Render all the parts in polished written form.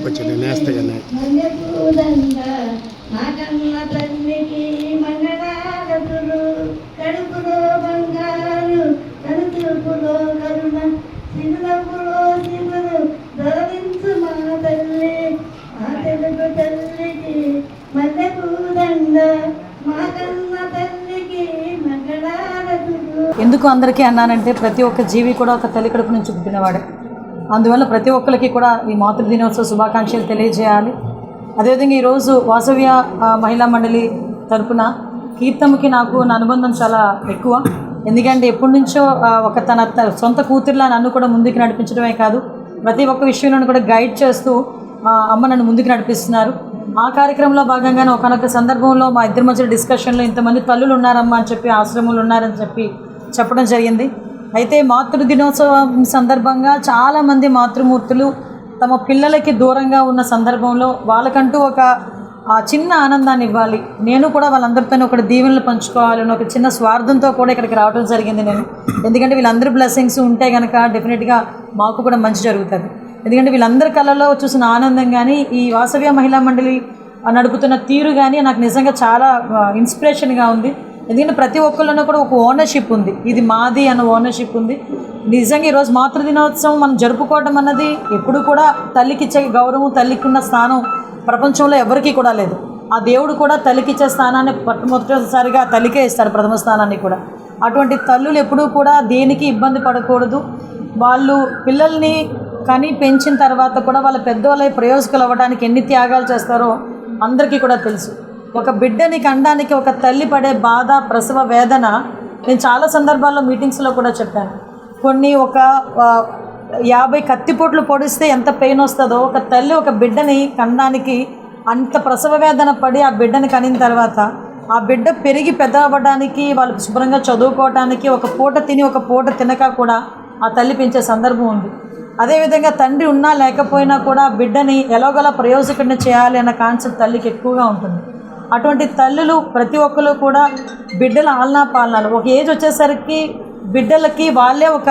చెప్పచ్చు నేస్తగానే. ఎందుకు అందరికీ అన్నానంటే ప్రతి ఒక్క జీవి కూడా ఒక తల్లి కడుపు నుంచి పుట్టినవాడే. అందువల్ల ప్రతి ఒక్కరికి కూడా ఈ మాతృ దినోత్సవ శుభాకాంక్షలు తెలియజేయాలి. అదేవిధంగా ఈరోజు వాసవ్య మహిళా మండలి తరపున కీర్తమ్మకి నాకు నా అనుబంధం చాలా ఎక్కువ. ఎందుకంటే ఎప్పటి నుంచో ఒక తన సొంత కూతురులా నన్ను కూడా ముందుకు నడిపించడమే కాదు, ప్రతి ఒక్క విషయంలో కూడా గైడ్ చేస్తూ అమ్మ నన్ను ముందుకు నడిపిస్తున్నారు. ఆ కార్యక్రమంలో భాగంగానే ఒకనొక సందర్భంలో మా ఇద్దరి మధ్య డిస్కషన్లో ఇంతమంది తల్లులు ఉన్నారమ్మా అని చెప్పి, ఆశ్రమాలు ఉన్నారని చెప్పడం జరిగింది. అయితే మాతృ దినోత్సవం సందర్భంగా చాలామంది మాతృమూర్తులు తమ పిల్లలకి దూరంగా ఉన్న సందర్భంలో వాళ్ళకంటూ ఒక చిన్న ఆనందాన్ని ఇవ్వాలి, నేను కూడా వాళ్ళందరితో ఒక దీవెనలు పంచుకోవాలని ఒక చిన్న స్వార్థంతో కూడా ఇక్కడికి రావడం జరిగింది నేను. ఎందుకంటే వీళ్ళందరి బ్లెస్సింగ్స్ ఉంటే కనుక డెఫినెట్గా మాకు కూడా మంచి జరుగుతుంది. ఎందుకంటే వీళ్ళందరి కళలో చూసిన ఆనందం కానీ, ఈ వాసవ్య మహిళా మండలి నడుపుతున్న తీరు కానీ నాకు నిజంగా చాలా ఇన్స్పిరేషన్గా ఉంది. ఎందుకంటే ప్రతి ఒక్కరిలోనూ కూడా ఒక ఓనర్షిప్ ఉంది, ఇది మాది అన్న ఓనర్షిప్ ఉంది. నిజంగా ఈరోజు మాతృదినోత్సవం మనం జరుపుకోవడం అన్నది ఎప్పుడు కూడా తల్లికి ఇచ్చే గౌరవం, తల్లికి ఉన్న స్థానం ప్రపంచంలో ఎవరికీ కూడా లేదు. ఆ దేవుడు కూడా తల్లికి ఇచ్చే స్థానాన్ని మొట్టమొదటిసారిగా తల్లికే ఇస్తాడు, ప్రథమ స్థానాన్ని కూడా. అటువంటి తల్లులు ఎప్పుడూ కూడా దేనికి ఇబ్బంది పడకూడదు. వాళ్ళు పిల్లల్ని కానీ పెంచిన తర్వాత కూడా వాళ్ళ పెద్దవాళ్ళ ప్రయోజకులు అవ్వడానికి ఎన్ని త్యాగాలు చేస్తారో అందరికీ కూడా తెలుసు. ఒక బిడ్డని కండానికి ఒక తల్లి పడే బాధ, ప్రసవ వేదన నేను చాలా సందర్భాల్లో మీటింగ్స్లో కూడా చెప్పాను. కొన్ని ఒక 50 కత్తిపోట్లు పొడిస్తే ఎంత పెయిన్ వస్తుందో ఒక తల్లి ఒక బిడ్డని కనడానికి అంత ప్రసవ వేదన పడి ఆ బిడ్డని కనిన తర్వాత ఆ బిడ్డ పెరిగి పెద్ద అవ్వడానికి, వాళ్ళు శుభ్రంగా చదువుకోవడానికి ఒక పూట తిని ఒక పూట తినక కూడా ఆ తల్లి పెంచే సందర్భం ఉంది. అదేవిధంగా తండ్రి ఉన్నా లేకపోయినా కూడా బిడ్డని ఎలాగోలా ప్రయోజకుడిని చేయాలి అన్న కాన్సెప్ట్ తల్లికి ఎక్కువగా ఉంటుంది. అటువంటి తల్లులు ప్రతి ఒక్కరు కూడా బిడ్డల ఆలనా పాలనాలు ఒక ఏజ్ వచ్చేసరికి బిడ్డలకి వాళ్ళే ఒక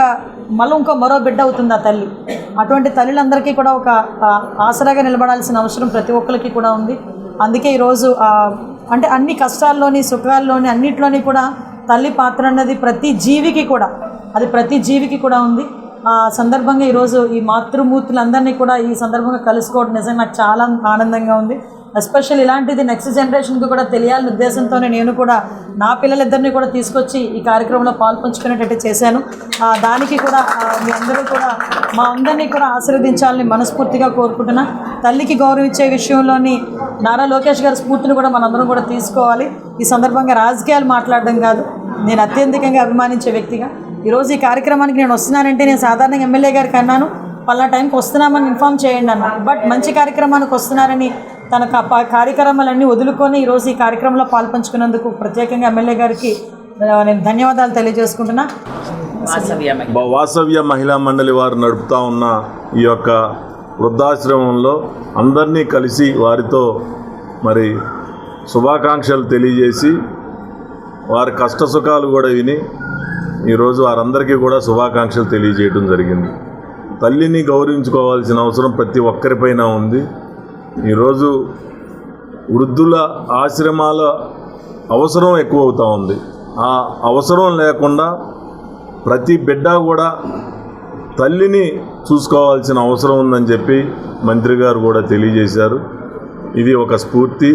మరో బిడ్డ అవుతుంది ఆ తల్లి. అటువంటి తల్లులందరికీ కూడా ఒక ఆసరాగా నిలబడాల్సిన అవసరం ప్రతి ఒక్కరికి కూడా ఉంది. అందుకే ఈరోజు అంటే అన్ని కష్టాల్లోని, సుఖాల్లోని, అన్నిట్లోని కూడా తల్లి పాత్ర అన్నది ప్రతి జీవికి కూడా ఉంది. ఆ సందర్భంగా ఈరోజు ఈ మాతృమూర్తులందరినీ కూడా ఈ సందర్భంగా కలుసుకోవడం నిజంగా నాకు చాలా ఆనందంగా ఉంది. ఎస్పెషల్ ఇలాంటిది నెక్స్ట్ జనరేషన్కి కూడా తెలియాలనే ఉద్దేశంతోనే నేను కూడా నా పిల్లలిద్దరినీ కూడా తీసుకొచ్చి ఈ కార్యక్రమంలో పాల్పంచుకునేటట్టు చేశాను. దానికి కూడా మీ అందరూ కూడా మా అందరినీ కూడా ఆశీర్వదించాలని మనస్ఫూర్తిగా కోరుకుంటున్నా. తల్లికి గౌరవించే విషయంలోని నారా లోకేష్ గారి స్ఫూర్తిని కూడా మనందరం కూడా తీసుకోవాలి. ఈ సందర్భంగా రాజకీయాలు మాట్లాడడం కాదు, నేను అత్యధికంగా అభిమానించే వ్యక్తిగా ఈరోజు ఈ కార్యక్రమానికి నేను వస్తున్నానంటే నేను సాధారణంగా ఎమ్మెల్యే గారికి అన్నాను, పలానా టైంకి వస్తున్నామని ఇన్ఫామ్ చేయండి అన్న. బట్ మంచి కార్యక్రమానికి వస్తున్నారని తన కార్యక్రమాలన్నీ వదులుకొని ఈరోజు ఈ కార్యక్రమంలో పాల్పంచుకున్నందుకు ప్రత్యేకంగా ఎమ్మెల్యే గారికి నేను ధన్యవాదాలు తెలియజేసుకుంటున్నా. వాసవ్య మహిళా మండలి వారు నడుపుతూ ఉన్న ఈ యొక్క వృద్ధాశ్రమంలో అందరినీ కలిసి వారితో మరి శుభాకాంక్షలు తెలియజేసి వారి కష్టసుఖాలు కూడా విని ఈరోజు వారందరికీ కూడా శుభాకాంక్షలు తెలియజేయడం జరిగింది. తల్లిని గౌరవించుకోవాల్సిన అవసరం ప్రతి ఒక్కరిపైన ఉంది. ఈరోజు వృద్ధుల ఆశ్రమాల అవసరం ఎక్కువ అవుతూ ఉంది. ఆ అవసరం లేకుండా ప్రతి బిడ్డ కూడా తల్లిని చూసుకోవాల్సిన అవసరం ఉందని చెప్పి మంత్రి గారు కూడా తెలియజేశారు. ఇది ఒక స్ఫూర్తి.